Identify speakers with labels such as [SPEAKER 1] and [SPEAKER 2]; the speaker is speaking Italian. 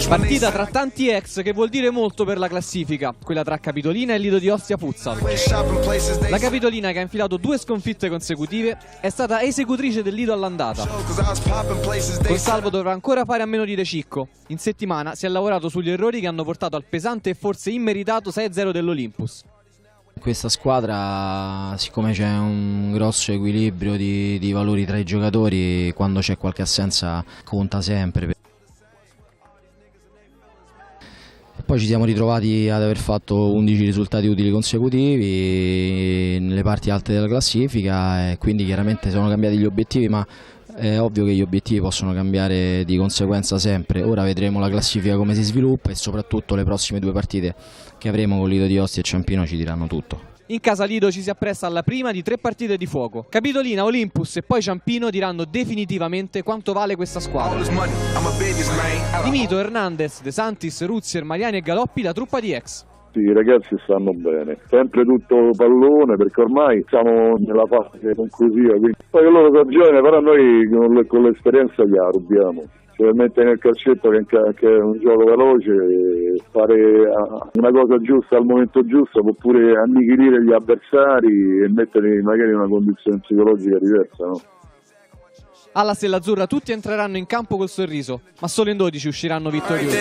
[SPEAKER 1] Partita tra tanti ex che vuol dire molto per la classifica, quella tra Capitolina e Lido di Ostia Futsal. La Capitolina, che ha infilato 2 sconfitte consecutive, è stata esecutrice del Lido all'andata. Consalvo dovrà ancora fare a meno di De Cicco. In settimana si è lavorato sugli errori che hanno portato al pesante e forse immeritato 6-0 dell'Olympus.
[SPEAKER 2] In questa squadra, siccome c'è un grosso equilibrio di valori tra i giocatori, quando c'è qualche assenza conta sempre. Poi ci siamo ritrovati ad aver fatto 11 risultati utili consecutivi nelle parti alte della classifica e quindi chiaramente sono cambiati gli obiettivi, ma è ovvio che gli obiettivi possono cambiare di conseguenza sempre. Ora vedremo la classifica come si sviluppa e soprattutto le prossime 2 partite che avremo con Lido di Ostia e Ciampino ci diranno tutto. In casa Lido ci si appresta alla prima di 3 partite di fuoco. Capitolina, Olympus e poi Ciampino diranno definitivamente quanto vale questa squadra. Di Mito, Hernandez, De Santis, Ruzier, Mariani e Galoppi, la truppa di ex.
[SPEAKER 3] Sì, i ragazzi stanno bene, sempre tutto pallone perché ormai siamo nella fase conclusiva, quindi poi loro sono giovani, però noi con l'esperienza gli rubiamo. Si mette nel calcetto che è un gioco veloce, fare una cosa giusta al momento giusto, oppure annichilire gli avversari e metterli magari in una condizione psicologica diversa, no?
[SPEAKER 1] Alla Stella Azzurra tutti entreranno in campo col sorriso, ma solo in 12 usciranno vittoriosi.